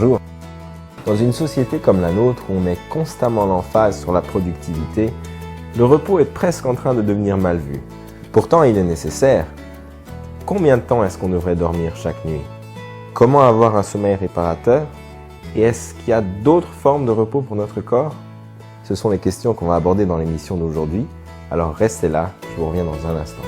Bonjour. Dans une société comme la nôtre où on met constamment l'emphase sur la productivité, le repos est presque en train de devenir mal vu. Pourtant, il est nécessaire. Combien de temps est-ce qu'on devrait dormir chaque nuit? Comment avoir un sommeil réparateur? Et est-ce qu'il y a d'autres formes de repos pour notre corps? Ce sont les questions qu'on va aborder dans l'émission d'aujourd'hui. Alors restez là, je vous reviens dans un instant.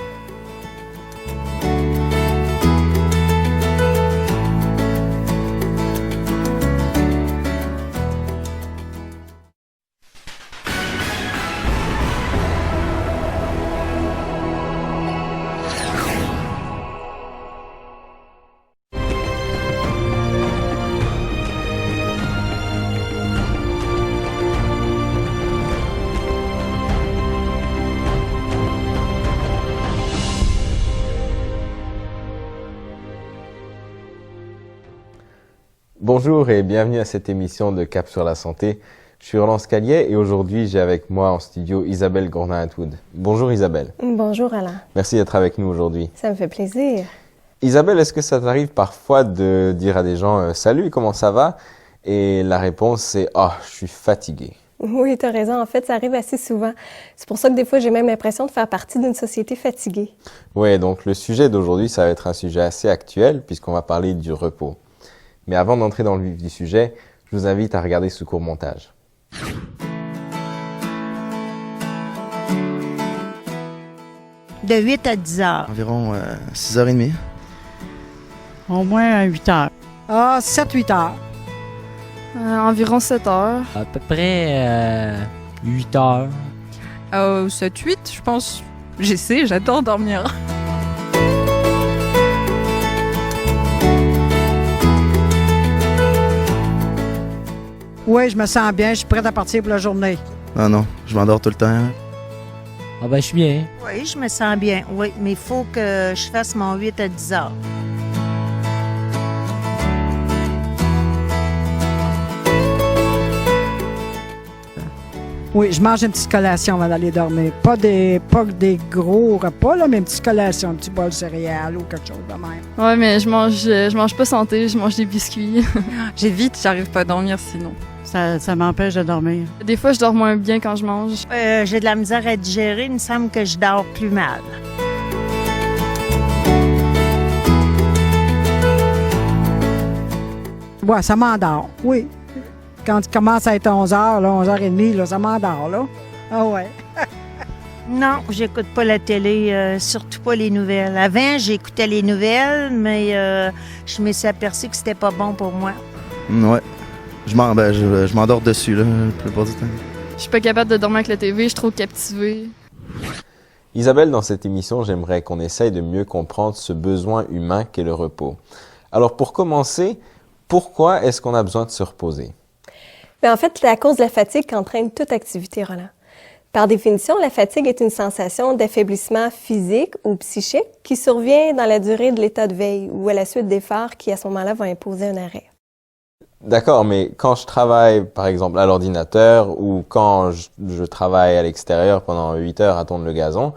Bonjour et bienvenue à cette émission de Cap sur la santé. Je suis Roland Scalier et aujourd'hui j'ai avec moi en studio Isabelle Gourdin-Atwood. Bonjour Isabelle. Bonjour Alain. Merci d'être avec nous aujourd'hui. Ça me fait plaisir. Isabelle, est-ce que ça t'arrive parfois de dire à des gens « Salut, comment ça va ?» et la réponse c'est « Ah, je suis fatigué ». Oui, tu as raison. En fait, ça arrive assez souvent. C'est pour ça que des fois, j'ai même l'impression de faire partie d'une société fatiguée. Oui, donc le sujet d'aujourd'hui, ça va être un sujet assez actuel puisqu'on va parler du repos. Mais avant d'entrer dans le vif du sujet, je vous invite à regarder ce court montage. De 8 à 10 heures. Environ 6h30. Au moins 8 heures. Ah, 7-8 heures. Environ 7 heures. À peu près 8 heures. 7-8, je pense. J'adore dormir. Oui, je me sens bien, je suis prête à partir pour la journée. Non, je m'endors tout le temps. Ah ben, je suis bien. Oui, je me sens bien, oui, mais il faut que je fasse mon 8 à 10 heures. Oui, je mange une petite collation avant d'aller dormir. Pas des gros repas, là, mais une petite collation, un petit bol de céréales ou quelque chose de même. Ouais, mais je mange pas santé, je mange des biscuits. J'évite, j'arrive pas à dormir sinon. Ça m'empêche de dormir. Des fois, je dors moins bien quand je mange. J'ai de la misère à digérer, il me semble que je dors plus mal. Ouais, ça m'endort, oui. Quand il commence à être 11h, là, 11h30, là, ça m'endort, là. Ah ouais. Non, j'écoute pas la télé, surtout pas les nouvelles. Avant, j'écoutais les nouvelles, mais je me suis aperçue que c'était pas bon pour moi. Ouais. Je m'endors dessus, là, la plupart du temps. Je suis pas capable de dormir avec la TV, je suis trop captivée. Isabelle, dans cette émission, j'aimerais qu'on essaye de mieux comprendre ce besoin humain qu'est le repos. Alors pour commencer, pourquoi est-ce qu'on a besoin de se reposer? En fait, c'est à cause de la fatigue qu'entraîne toute activité, Roland. Par définition, la fatigue est une sensation d'affaiblissement physique ou psychique qui survient dans la durée de l'état de veille ou à la suite d'efforts qui, à ce moment-là, vont imposer un arrêt. D'accord, mais quand je travaille, par exemple, à l'ordinateur ou quand je travaille à l'extérieur pendant 8 heures à tondre le gazon,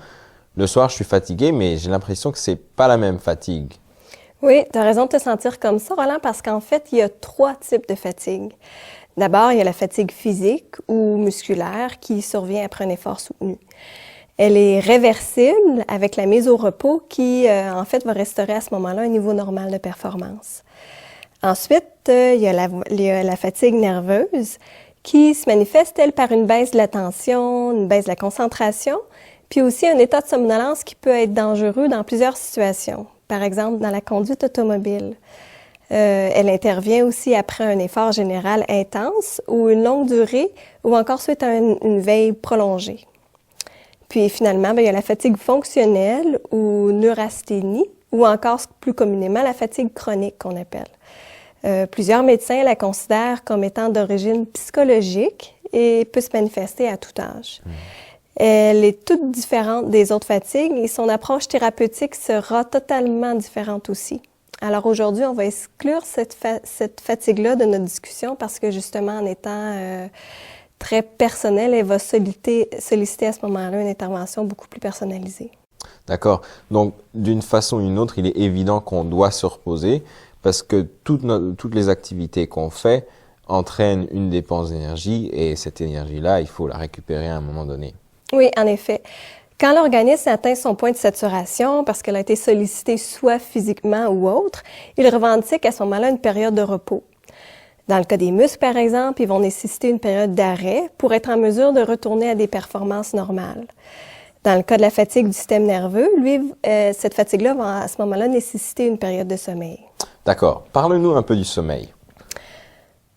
le soir, je suis fatigué, mais j'ai l'impression que c'est pas la même fatigue. Oui, tu as raison de te sentir comme ça, Roland, parce qu'en fait, il y a 3 types de fatigue. D'abord, il y a la fatigue physique ou musculaire qui survient après un effort soutenu. Elle est réversible avec la mise au repos qui, en fait, va restaurer à ce moment-là un niveau normal de performance. Ensuite, il y a la fatigue nerveuse qui se manifeste, elle, par une baisse de l'attention, une baisse de la concentration, puis aussi un état de somnolence qui peut être dangereux dans plusieurs situations. Par exemple, dans la conduite automobile. Elle intervient aussi après un effort général intense ou une longue durée ou encore suite à une veille prolongée. Puis finalement, il y a la fatigue fonctionnelle ou neurasthénie ou encore plus communément la fatigue chronique qu'on appelle. Plusieurs médecins la considèrent comme étant d'origine psychologique et peut se manifester à tout âge. Elle est toute différente des autres fatigues et son approche thérapeutique sera totalement différente aussi. Alors aujourd'hui, on va exclure cette fatigue-là de notre discussion parce que justement, en étant très personnelle, elle va solliciter à ce moment-là une intervention beaucoup plus personnalisée. D'accord. Donc, d'une façon ou d'une autre, il est évident qu'on doit se reposer parce que toutes les activités qu'on fait entraînent une dépense d'énergie et cette énergie-là, il faut la récupérer à un moment donné. Oui, en effet. Quand l'organisme atteint son point de saturation parce qu'elle a été sollicitée soit physiquement ou autre, il revendique à ce moment-là une période de repos. Dans le cas des muscles, par exemple, ils vont nécessiter une période d'arrêt pour être en mesure de retourner à des performances normales. Dans le cas de la fatigue du système nerveux, cette fatigue-là va à ce moment-là nécessiter une période de sommeil. D'accord. Parle-nous un peu du sommeil.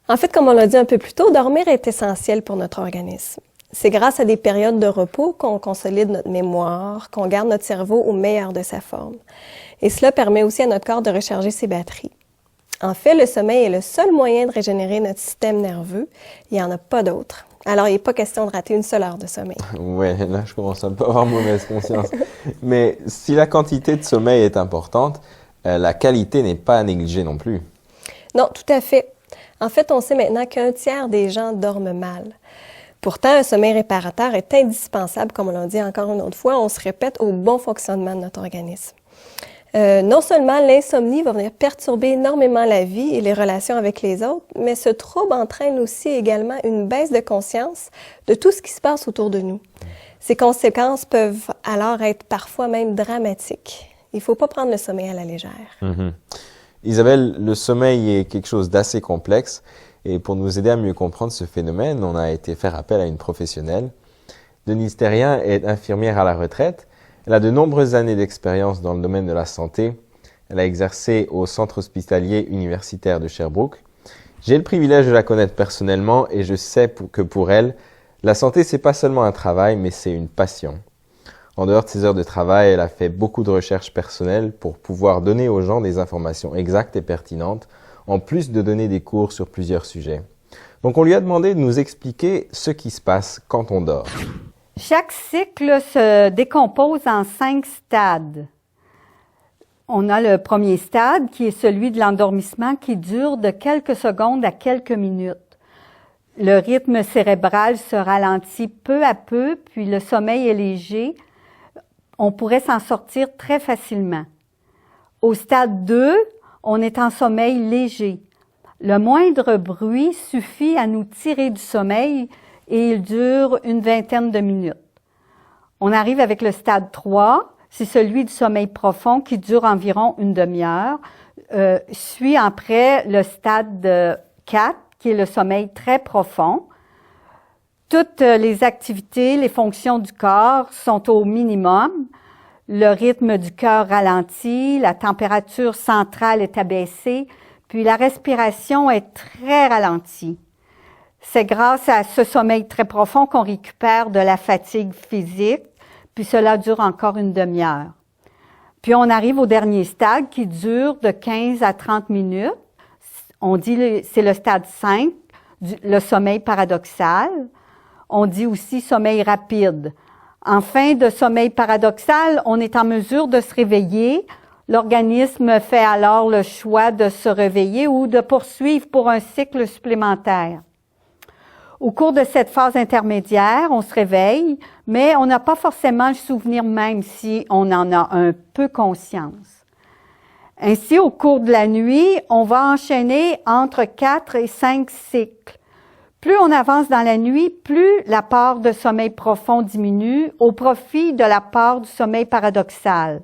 En fait, comme on l'a dit un peu plus tôt, dormir est essentiel pour notre organisme. C'est grâce à des périodes de repos qu'on consolide notre mémoire, qu'on garde notre cerveau au meilleur de sa forme. Et cela permet aussi à notre corps de recharger ses batteries. En fait, le sommeil est le seul moyen de régénérer notre système nerveux. Il n'y en a pas d'autre. Alors, il n'est pas question de rater une seule heure de sommeil. Ouais, là, je commence à pas avoir mauvaise conscience. Mais si la quantité de sommeil est importante, la qualité n'est pas à négliger non plus. Non, tout à fait. En fait, on sait maintenant qu'un tiers des gens dorment mal. Pourtant, un sommeil réparateur est indispensable, comme on l'a dit encore une autre fois, on se répète, au bon fonctionnement de notre organisme. Non seulement l'insomnie va venir perturber énormément la vie et les relations avec les autres, mais ce trouble entraîne aussi également une baisse de conscience de tout ce qui se passe autour de nous. Ces conséquences peuvent alors être parfois même dramatiques. Il ne faut pas prendre le sommeil à la légère. Mm-hmm. Isabelle, le sommeil est quelque chose d'assez complexe et pour nous aider à mieux comprendre ce phénomène, on a été faire appel à une professionnelle. Denise Terrien est infirmière à la retraite. Elle a de nombreuses années d'expérience dans le domaine de la santé. Elle a exercé au centre hospitalier universitaire de Sherbrooke. J'ai le privilège de la connaître personnellement et je sais que pour elle, la santé, c'est pas seulement un travail, mais c'est une passion. En dehors de ses heures de travail, elle a fait beaucoup de recherches personnelles pour pouvoir donner aux gens des informations exactes et pertinentes, en plus de donner des cours sur plusieurs sujets. Donc on lui a demandé de nous expliquer ce qui se passe quand on dort. Chaque cycle se décompose en 5 stades. On a le premier stade qui est celui de l'endormissement qui dure de quelques secondes à quelques minutes. Le rythme cérébral se ralentit peu à peu, puis le sommeil est léger. On pourrait s'en sortir très facilement. Au stade 2, on est en sommeil léger. Le moindre bruit suffit à nous tirer du sommeil et il dure une vingtaine de minutes. On arrive avec le stade 3, c'est celui du sommeil profond qui dure environ une demi-heure. Suit après le stade 4, qui est le sommeil très profond. Toutes les activités, les fonctions du corps sont au minimum. Le rythme du cœur ralentit, la température centrale est abaissée, puis la respiration est très ralentie. C'est grâce à ce sommeil très profond qu'on récupère de la fatigue physique, puis cela dure encore une demi-heure. Puis on arrive au dernier stade qui dure de 15 à 30 minutes. On dit c'est le stade 5, le sommeil paradoxal. On dit aussi sommeil rapide. En fin de sommeil paradoxal, on est en mesure de se réveiller. L'organisme fait alors le choix de se réveiller ou de poursuivre pour un cycle supplémentaire. Au cours de cette phase intermédiaire, on se réveille, mais on n'a pas forcément le souvenir même si on en a un peu conscience. Ainsi, au cours de la nuit, on va enchaîner entre 4 et 5 cycles. Plus on avance dans la nuit, plus la part de sommeil profond diminue au profit de la part du sommeil paradoxal.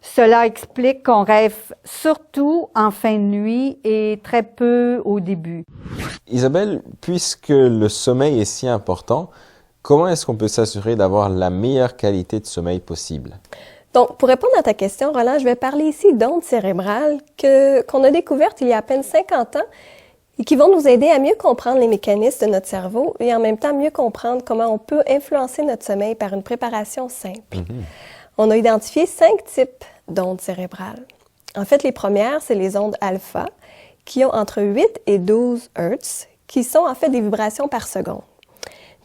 Cela explique qu'on rêve surtout en fin de nuit et très peu au début. Isabelle, puisque le sommeil est si important, comment est-ce qu'on peut s'assurer d'avoir la meilleure qualité de sommeil possible? Donc, pour répondre à ta question, Roland, je vais parler ici d'ondes cérébrales qu'on a découvertes il y a à peine 50 ans et qui vont nous aider à mieux comprendre les mécanismes de notre cerveau et en même temps mieux comprendre comment on peut influencer notre sommeil par une préparation simple. On a identifié 5 types d'ondes cérébrales. En fait, les premières, c'est les ondes alpha, qui ont entre 8 et 12 Hz, qui sont en fait des vibrations par seconde.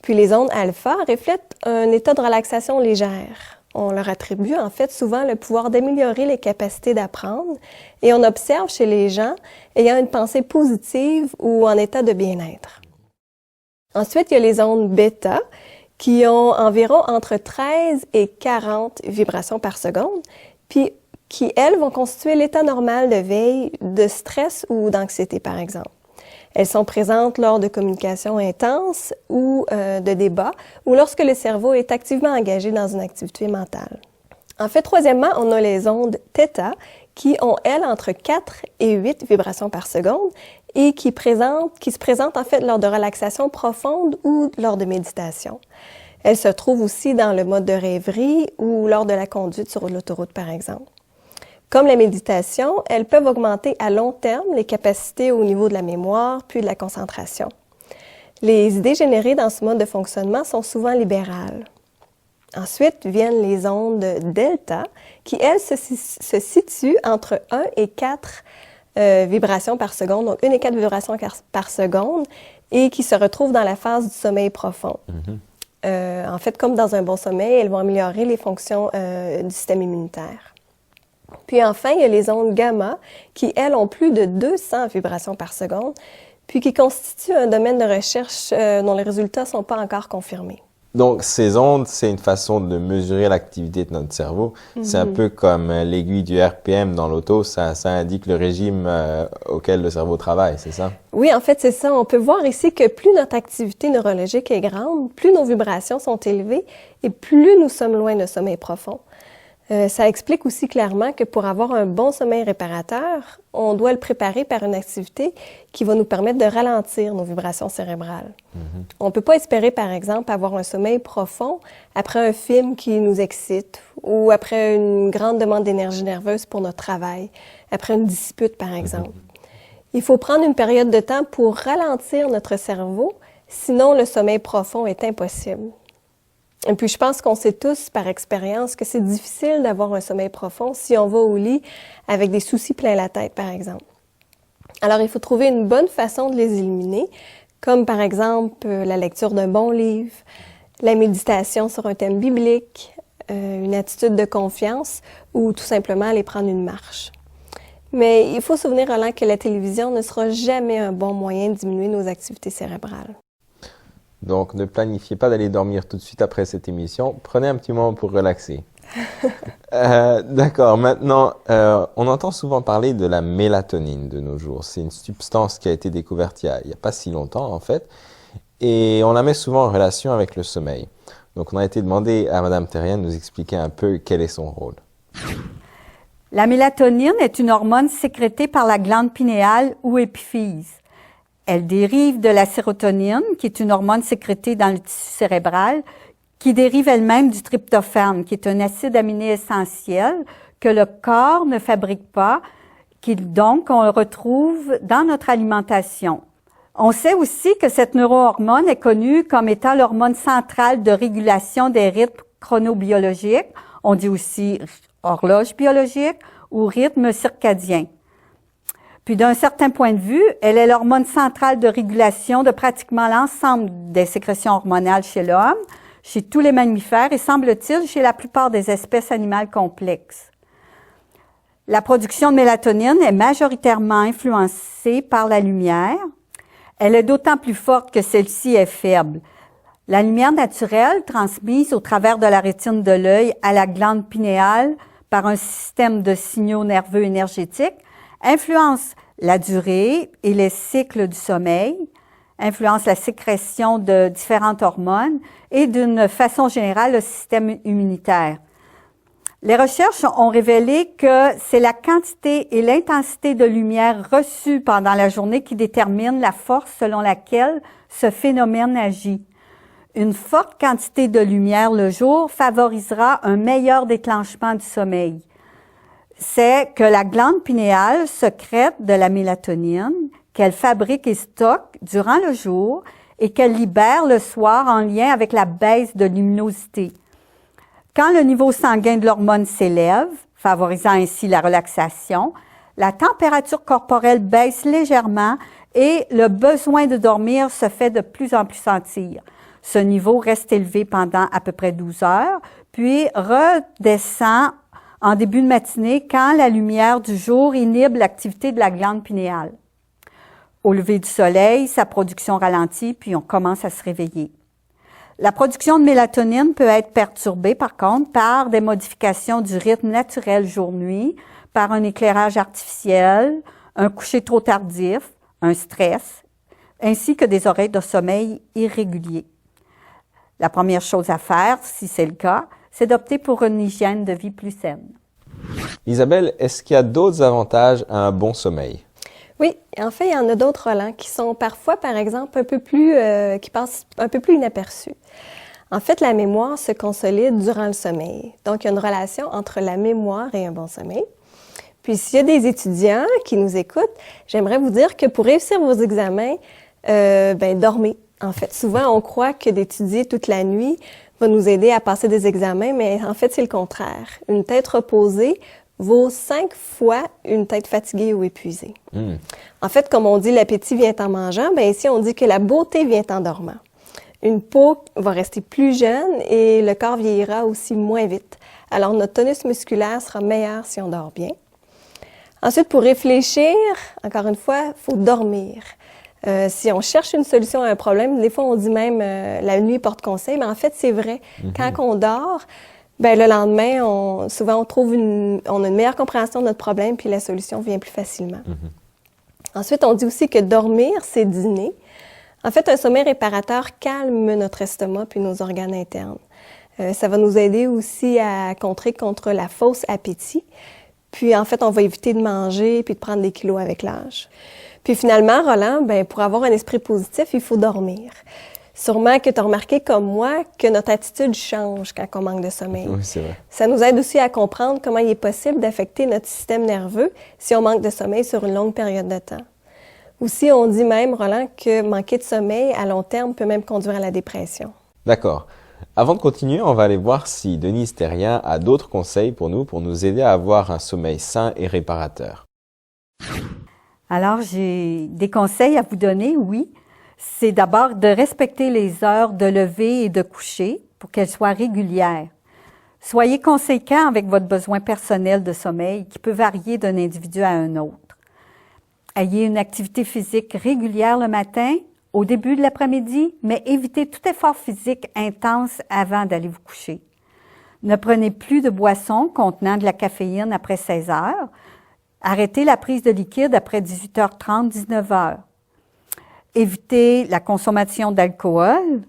Puis les ondes alpha reflètent un état de relaxation légère. On leur attribue en fait souvent le pouvoir d'améliorer les capacités d'apprendre et on observe chez les gens ayant une pensée positive ou en état de bien-être. Ensuite, il y a les ondes bêta, qui ont environ entre 13 et 40 vibrations par seconde. Puis, qui, elles, vont constituer l'état normal de veille, de stress ou d'anxiété, par exemple. Elles sont présentes lors de communications intenses ou de débats, ou lorsque le cerveau est activement engagé dans une activité mentale. En fait, troisièmement, on a les ondes θ, qui ont, elles, entre 4 et 8 vibrations par seconde et qui se présentent en fait lors de relaxation profonde ou lors de méditation. Elles se trouvent aussi dans le mode de rêverie ou lors de la conduite sur l'autoroute, par exemple. Comme la méditation, elles peuvent augmenter à long terme les capacités au niveau de la mémoire puis de la concentration. Les idées générées dans ce mode de fonctionnement sont souvent libérales. Ensuite viennent les ondes delta qui, elles, se situent entre 1 et 4 vibrations par seconde, donc 1 et 4 vibrations par seconde, et qui se retrouvent dans la phase du sommeil profond. En fait, comme dans un bon sommeil, elles vont améliorer les fonctions du système immunitaire. Puis enfin, il y a les ondes gamma qui, elles, ont plus de 200 vibrations par seconde, puis qui constituent un domaine de recherche dont les résultats ne sont pas encore confirmés. Donc, ces ondes, c'est une façon de mesurer l'activité de notre cerveau. C'est un peu comme l'aiguille du RPM dans l'auto, ça indique le régime auquel le cerveau travaille, c'est ça? Oui, en fait, c'est ça. On peut voir ici que plus notre activité neurologique est grande, plus nos vibrations sont élevées et plus nous sommes loin de sommeil profond. Ça explique aussi clairement que pour avoir un bon sommeil réparateur, on doit le préparer par une activité qui va nous permettre de ralentir nos vibrations cérébrales. On ne peut pas espérer, par exemple, avoir un sommeil profond après un film qui nous excite ou après une grande demande d'énergie nerveuse pour notre travail, après une dispute, par exemple. Il faut prendre une période de temps pour ralentir notre cerveau, sinon le sommeil profond est impossible. Et puis, je pense qu'on sait tous par expérience que c'est difficile d'avoir un sommeil profond si on va au lit avec des soucis plein la tête, par exemple. Alors, il faut trouver une bonne façon de les éliminer, comme par exemple la lecture d'un bon livre, la méditation sur un thème biblique, une attitude de confiance ou tout simplement aller prendre une marche. Mais il faut se souvenir, Roland, que la télévision ne sera jamais un bon moyen de diminuer nos activités cérébrales. Donc, ne planifiez pas d'aller dormir tout de suite après cette émission. Prenez un petit moment pour relaxer. D'accord. Maintenant, on entend souvent parler de la mélatonine de nos jours. C'est une substance qui a été découverte il y a pas si longtemps, en fait. Et on la met souvent en relation avec le sommeil. Donc, on a été demandé à Madame Therrien de nous expliquer un peu quel est son rôle. La mélatonine est une hormone sécrétée par la glande pinéale ou épiphyse. Elle dérive de la sérotonine, qui est une hormone sécrétée dans le tissu cérébral, qui dérive elle-même du tryptophane, qui est un acide aminé essentiel que le corps ne fabrique pas, donc on le retrouve dans notre alimentation. On sait aussi que cette neurohormone est connue comme étant l'hormone centrale de régulation des rythmes chronobiologiques. On dit aussi horloge biologique ou rythme circadien. Puis d'un certain point de vue, elle est l'hormone centrale de régulation de pratiquement l'ensemble des sécrétions hormonales chez l'homme, chez tous les mammifères et semble-t-il chez la plupart des espèces animales complexes. La production de mélatonine est majoritairement influencée par la lumière. Elle est d'autant plus forte que celle-ci est faible. La lumière naturelle, transmise au travers de la rétine de l'œil à la glande pinéale par un système de signaux nerveux énergétiques, influence la durée et les cycles du sommeil, influence la sécrétion de différentes hormones et d'une façon générale le système immunitaire. Les recherches ont révélé que c'est la quantité et l'intensité de lumière reçue pendant la journée qui déterminent la force selon laquelle ce phénomène agit. Une forte quantité de lumière le jour favorisera un meilleur déclenchement du sommeil. C'est que la glande pinéale sécrète de la mélatonine qu'elle fabrique et stocke durant le jour et qu'elle libère le soir en lien avec la baisse de luminosité. Quand le niveau sanguin de l'hormone s'élève, favorisant ainsi la relaxation, la température corporelle baisse légèrement et le besoin de dormir se fait de plus en plus sentir. Ce niveau reste élevé pendant à peu près 12 heures, puis redescend en début de matinée quand la lumière du jour inhibe l'activité de la glande pinéale. Au lever du soleil, sa production ralentit, puis on commence à se réveiller. La production de mélatonine peut être perturbée, par contre, par des modifications du rythme naturel jour-nuit, par un éclairage artificiel, un coucher trop tardif, un stress, ainsi que des horaires de sommeil irréguliers. La première chose à faire, si c'est le cas, c'est d'opter pour une hygiène de vie plus saine. Isabelle, est-ce qu'il y a d'autres avantages à un bon sommeil? Oui, en fait, il y en a d'autres, Roland, qui sont parfois, par exemple, qui passent un peu plus inaperçus. En fait, la mémoire se consolide durant le sommeil. Donc, il y a une relation entre la mémoire et un bon sommeil. Puis, s'il y a des étudiants qui nous écoutent, j'aimerais vous dire que pour réussir vos examens, dormez. En fait, souvent, on croit que d'étudier toute la nuit va nous aider à passer des examens, mais en fait, c'est le contraire. Une tête reposée vaut 5 fois une tête fatiguée ou épuisée. En fait, comme on dit, l'appétit vient en mangeant, bien ici, on dit que la beauté vient en dormant. Une peau va rester plus jeune et le corps vieillira aussi moins vite. Alors, notre tonus musculaire sera meilleur si on dort bien. Ensuite, pour réfléchir, encore une fois, il faut dormir. Si on cherche une solution à un problème, des fois on dit même la nuit porte conseil, mais en fait c'est vrai. Quand on dort, le lendemain, on a une meilleure compréhension de notre problème, puis la solution vient plus facilement. Ensuite, on dit aussi que dormir, c'est dîner. En fait, un sommeil réparateur calme notre estomac puis nos organes internes. Ça va nous aider aussi à contrer contre la fausse appétit. Puis en fait, on va éviter de manger puis de prendre des kilos avec l'âge. Puis finalement, Roland, pour avoir un esprit positif, il faut dormir. Sûrement que tu as remarqué comme moi que notre attitude change quand on manque de sommeil. Oui, c'est vrai. Ça nous aide aussi à comprendre comment il est possible d'affecter notre système nerveux si on manque de sommeil sur une longue période de temps. Aussi, on dit même, Roland, que manquer de sommeil à long terme peut même conduire à la dépression. D'accord. Avant de continuer, on va aller voir si Denise Thérien a d'autres conseils pour nous aider à avoir un sommeil sain et réparateur. Alors, j'ai des conseils à vous donner, oui. C'est d'abord de respecter les heures de lever et de coucher pour qu'elles soient régulières. Soyez conséquent avec votre besoin personnel de sommeil qui peut varier d'un individu à un autre. Ayez une activité physique régulière le matin, au début de l'après-midi, mais évitez tout effort physique intense avant d'aller vous coucher. Ne prenez plus de boissons contenant de la caféine après 16 heures. Arrêtez la prise de liquide après 18h30, 19h. Évitez la consommation d'alcool.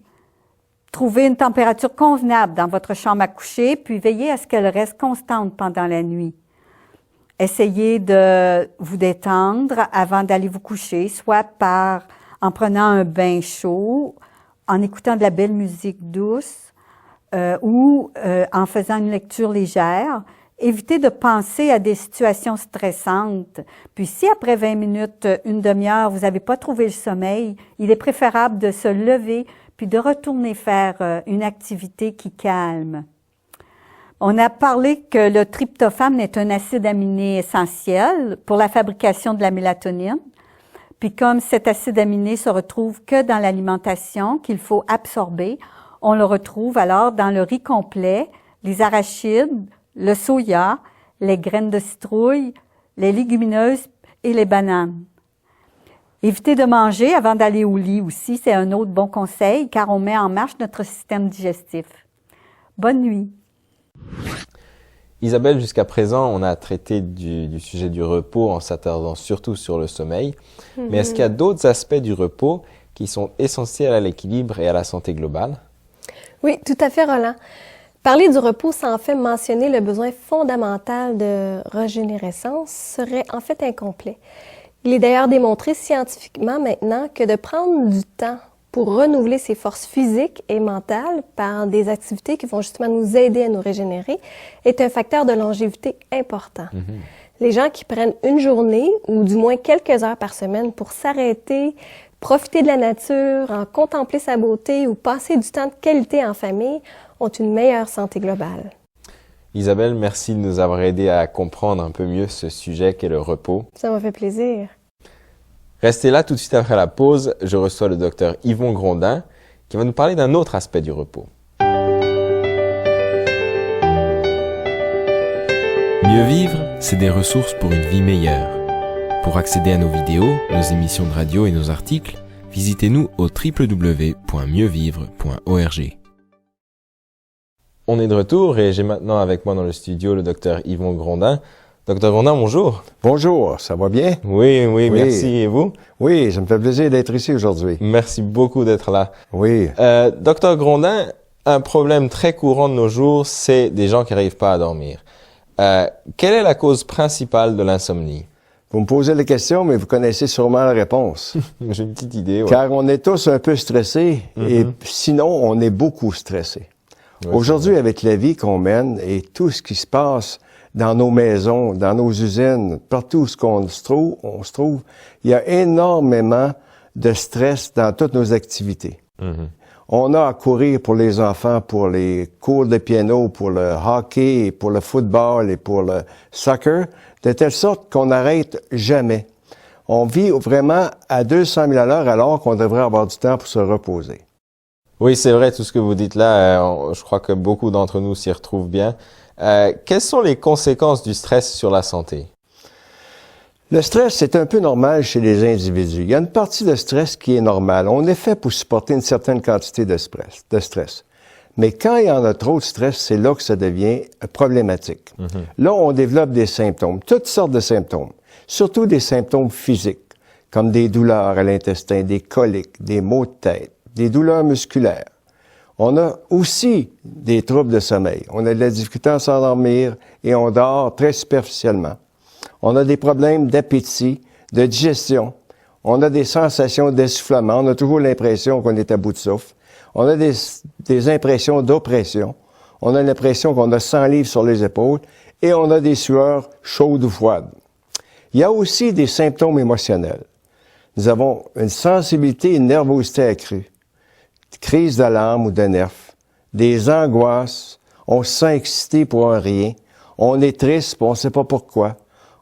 Trouvez une température convenable dans votre chambre à coucher, puis veillez à ce qu'elle reste constante pendant la nuit. Essayez de vous détendre avant d'aller vous coucher, soit en prenant un bain chaud, en écoutant de la belle musique douce ou en faisant une lecture légère. Évitez de penser à des situations stressantes. Puis si après 20 minutes, une demi-heure, vous n'avez pas trouvé le sommeil, il est préférable de se lever puis de retourner faire une activité qui calme. On a parlé que le tryptophane est un acide aminé essentiel pour la fabrication de la mélatonine. Puis comme cet acide aminé se retrouve que dans l'alimentation qu'il faut absorber, on le retrouve alors dans le riz complet, les arachides, le soya, les graines de citrouille, les légumineuses et les bananes. Évitez de manger avant d'aller au lit aussi, c'est un autre bon conseil car on met en marche notre système digestif. Bonne nuit. Isabelle, jusqu'à présent, on a traité du sujet du repos en s'attardant surtout sur le sommeil. Mais est-ce qu'il y a d'autres aspects du repos qui sont essentiels à l'équilibre et à la santé globale? Oui, tout à fait, Roland. Parler du repos sans en fait mentionner le besoin fondamental de régénérescence serait en fait incomplet. Il est d'ailleurs démontré scientifiquement maintenant que de prendre du temps pour renouveler ses forces physiques et mentales par des activités qui vont justement nous aider à nous régénérer est un facteur de longévité important. Les gens qui prennent une journée ou du moins quelques heures par semaine pour s'arrêter, profiter de la nature, en contempler sa beauté ou passer du temps de qualité en famille ont une meilleure santé globale. Isabelle, merci de nous avoir aidés à comprendre un peu mieux ce sujet qu'est le repos. Ça m'a fait plaisir. Restez là tout de suite après la pause. Je reçois le docteur Yvon Grondin qui va nous parler d'un autre aspect du repos. Mieux vivre, c'est des ressources pour une vie meilleure. Pour accéder à nos vidéos, nos émissions de radio et nos articles, visitez-nous au www.mieuxvivre.org. On est de retour et j'ai maintenant avec moi dans le studio le docteur Yvon Grondin. Docteur Grondin, bonjour. Bonjour, ça va bien? Oui, merci. Et vous? Oui, ça me fait plaisir d'être ici aujourd'hui. Merci beaucoup d'être là. Oui. Docteur Grondin, un problème très courant de nos jours, c'est des gens qui n'arrivent pas à dormir. Quelle est la cause principale de l'insomnie? Vous me posez la question, mais vous connaissez sûrement la réponse. J'ai une petite idée. Ouais. Car on est tous un peu stressés et sinon, on est beaucoup stressés. Ouais, aujourd'hui, avec la vie qu'on mène et tout ce qui se passe dans nos maisons, dans nos usines, partout où on se trouve, il y a énormément de stress dans toutes nos activités. On a à courir pour les enfants, pour les cours de piano, pour le hockey, pour le football et pour le soccer, de telle sorte qu'on n'arrête jamais. On vit vraiment à 200 000 à l'heure alors qu'on devrait avoir du temps pour se reposer. Oui, c'est vrai, tout ce que vous dites là, je crois que beaucoup d'entre nous s'y retrouvent bien. Quelles sont les conséquences du stress sur la santé? Le stress, c'est un peu normal chez les individus. Il y a une partie de stress qui est normale. On est fait pour supporter une certaine quantité de stress. Mais quand il y en a trop de stress, c'est là que ça devient problématique. Là, on développe des symptômes, toutes sortes de symptômes, surtout des symptômes physiques, comme des douleurs à l'intestin, des coliques, des maux de tête, des douleurs musculaires. On a aussi des troubles de sommeil. On a de la difficulté à s'endormir et on dort très superficiellement. On a des problèmes d'appétit, de digestion. On a des sensations d'essoufflement. On a toujours l'impression qu'on est à bout de souffle. On a des impressions d'oppression. On a l'impression qu'on a 100 livres sur les épaules et on a des sueurs chaudes ou froides. Il y a aussi des symptômes émotionnels. Nous avons une sensibilité et une nervosité accrue, crise d'alarme ou de nerfs, des angoisses, on se sent excité pour un rien, on est triste, on ne sait pas pourquoi,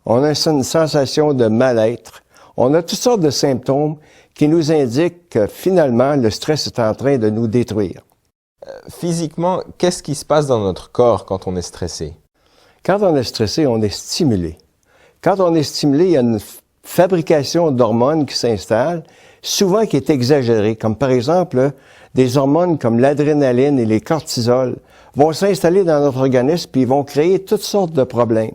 on a une sensation de mal-être, on a toutes sortes de symptômes qui nous indiquent que finalement, le stress est en train de nous détruire. Physiquement, qu'est-ce qui se passe dans notre corps quand on est stressé? Quand on est stressé, on est stimulé. Quand on est stimulé, il y a une fabrication d'hormones qui s'installe, souvent qui est exagérée, comme par exemple, des hormones comme l'adrénaline et les cortisols vont s'installer dans notre organisme puis vont créer toutes sortes de problèmes.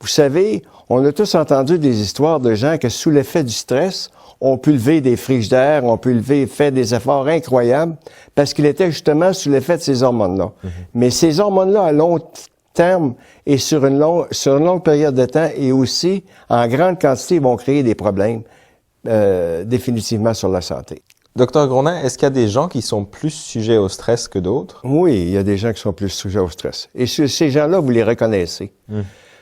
Vous savez, on a tous entendu des histoires de gens que sous l'effet du stress, ont pu lever des frigidaires, ont pu faire des efforts incroyables parce qu'ils étaient justement sous l'effet de ces hormones-là. Mais ces hormones-là, à long terme et sur une longue période de temps et aussi en grande quantité, vont créer des problèmes définitivement sur la santé. Docteur Grondin, est-ce qu'il y a des gens qui sont plus sujets au stress que d'autres? Oui, il y a des gens qui sont plus sujets au stress. Et ces gens-là, vous les reconnaissez.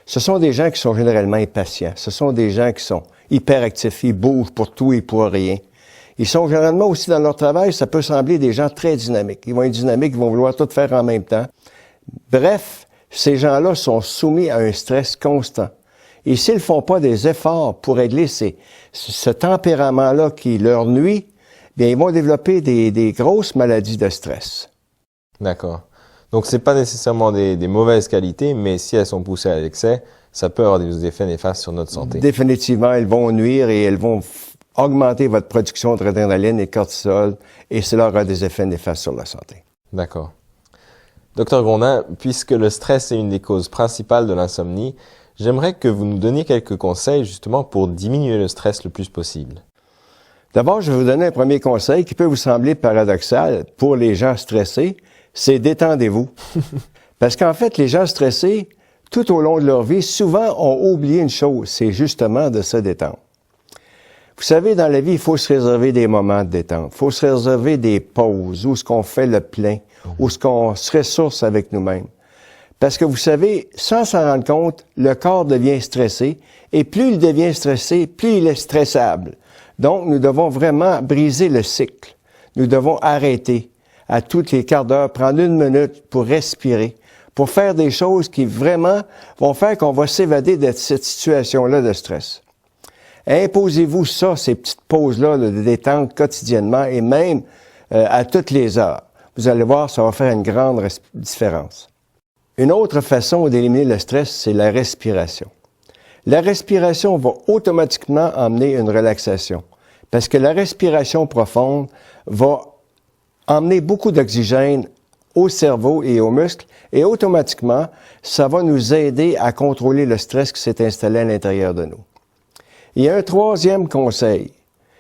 Ce sont des gens qui sont généralement impatients. Ce sont des gens qui sont hyperactifs. Ils bougent pour tout et pour rien. Ils sont généralement aussi dans leur travail, ça peut sembler des gens très dynamiques. Ils vont être dynamiques, ils vont vouloir tout faire en même temps. Bref, ces gens-là sont soumis à un stress constant. Et s'ils ne font pas des efforts pour régler ce tempérament-là qui leur nuit, bien, ils vont développer des grosses maladies de stress. D'accord. Donc, c'est pas nécessairement des mauvaises qualités, mais si elles sont poussées à l'excès, ça peut avoir des effets néfastes sur notre santé. Définitivement, elles vont nuire et elles vont augmenter votre production d'adrénaline et de cortisol, et cela aura des effets néfastes sur la santé. D'accord. Docteur Grondin, puisque le stress est une des causes principales de l'insomnie, j'aimerais que vous nous donniez quelques conseils justement pour diminuer le stress le plus possible. D'abord, je vais vous donner un premier conseil qui peut vous sembler paradoxal pour les gens stressés, c'est détendez-vous. Parce qu'en fait, les gens stressés, tout au long de leur vie, souvent ont oublié une chose, c'est justement de se détendre. Vous savez, dans la vie, il faut se réserver des moments de détente. Il faut se réserver des pauses où ce qu'on fait le plein, où ce qu'on se ressource avec nous-mêmes. Parce que vous savez, sans s'en rendre compte, le corps devient stressé, et plus il devient stressé, plus il est stressable. Donc, nous devons vraiment briser le cycle. Nous devons arrêter à tous les quarts d'heure, prendre une minute pour respirer, pour faire des choses qui vraiment vont faire qu'on va s'évader de cette situation-là de stress. Imposez-vous ça, ces petites pauses-là de détente quotidiennement et même à toutes les heures. Vous allez voir, ça va faire une grande différence. Une autre façon d'éliminer le stress, c'est la respiration. La respiration va automatiquement emmener une relaxation parce que la respiration profonde va emmener beaucoup d'oxygène au cerveau et aux muscles, et automatiquement, ça va nous aider à contrôler le stress qui s'est installé à l'intérieur de nous. Il y a un troisième conseil.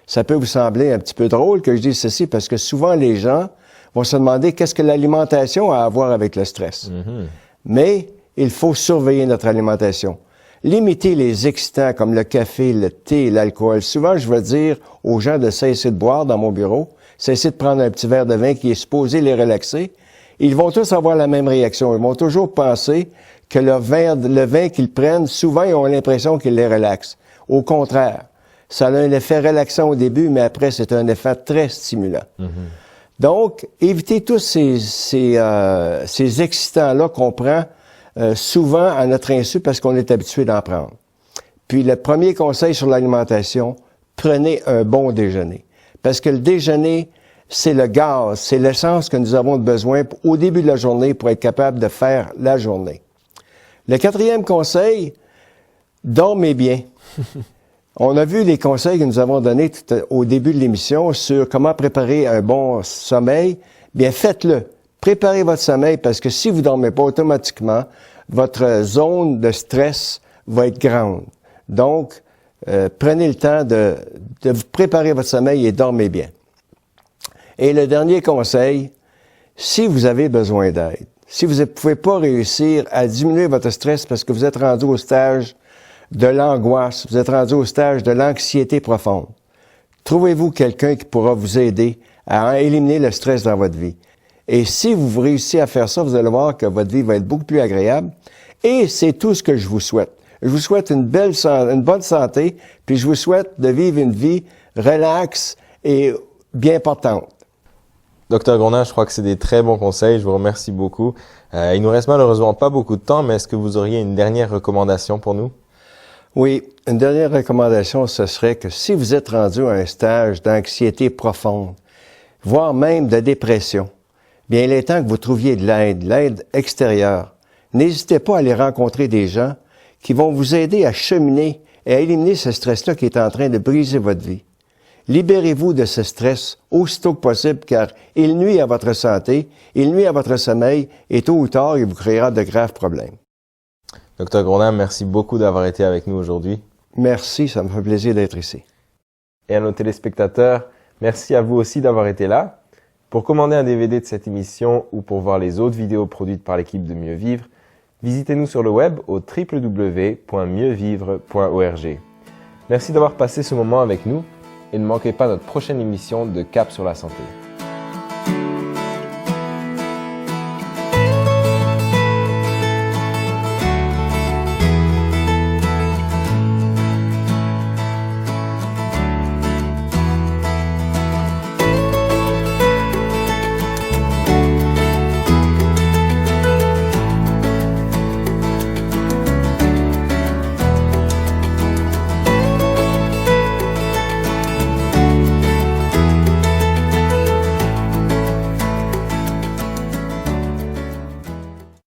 Ça peut vous sembler un petit peu drôle que je dise ceci, parce que souvent les gens vont se demander qu'est-ce que l'alimentation a à voir avec le stress. Mais il faut surveiller notre alimentation. Limiter les excitants comme le café, le thé, l'alcool. Souvent, je vais dire aux gens de cesser de boire dans mon bureau, cesser de prendre un petit verre de vin qui est supposé les relaxer. Ils vont tous avoir la même réaction. Ils vont toujours penser que le vin qu'ils prennent, souvent, ils ont l'impression qu'il les relaxe. Au contraire, ça a un effet relaxant au début, mais après, c'est un effet très stimulant. Donc, évitez tous ces excitants-là qu'on prend souvent à notre insu parce qu'on est habitué d'en prendre. Puis, le premier conseil sur l'alimentation, prenez un bon déjeuner. Parce que le déjeuner, c'est le gaz, c'est l'essence que nous avons besoin au début de la journée pour être capable de faire la journée. Le quatrième conseil, dormez bien. On a vu les conseils que nous avons donnés au début de l'émission sur comment préparer un bon sommeil. Bien, faites-le. Préparez votre sommeil parce que si vous ne dormez pas automatiquement, votre zone de stress va être grande. Donc, prenez le temps de vous préparer votre sommeil et dormez bien. Et le dernier conseil, si vous avez besoin d'aide, si vous ne pouvez pas réussir à diminuer votre stress parce que vous êtes rendu au stage de l'angoisse, vous êtes rendu au stage de l'anxiété profonde, trouvez-vous quelqu'un qui pourra vous aider à éliminer le stress dans votre vie. Et si vous réussissez à faire ça, vous allez voir que votre vie va être beaucoup plus agréable. Et c'est tout ce que je vous souhaite. Je vous souhaite une bonne santé, puis je vous souhaite de vivre une vie relaxe et bien portante. Docteur Grondin, je crois que c'est des très bons conseils. Je vous remercie beaucoup. Il nous reste malheureusement pas beaucoup de temps, mais est-ce que vous auriez une dernière recommandation pour nous? Oui, une dernière recommandation, ce serait que si vous êtes rendu à un stage d'anxiété profonde, voire même de dépression, bien, il est temps que vous trouviez de l'aide extérieure. N'hésitez pas à aller rencontrer des gens qui vont vous aider à cheminer et à éliminer ce stress-là qui est en train de briser votre vie. Libérez-vous de ce stress aussitôt que possible car il nuit à votre santé, il nuit à votre sommeil et tôt ou tard, il vous créera de graves problèmes. Docteur Grondin, merci beaucoup d'avoir été avec nous aujourd'hui. Merci, ça me fait plaisir d'être ici. Et à nos téléspectateurs, merci à vous aussi d'avoir été là. Pour commander un DVD de cette émission ou pour voir les autres vidéos produites par l'équipe de Mieux Vivre, visitez-nous sur le web au www.mieuxvivre.org. Merci d'avoir passé ce moment avec nous et ne manquez pas notre prochaine émission de Cap sur la santé.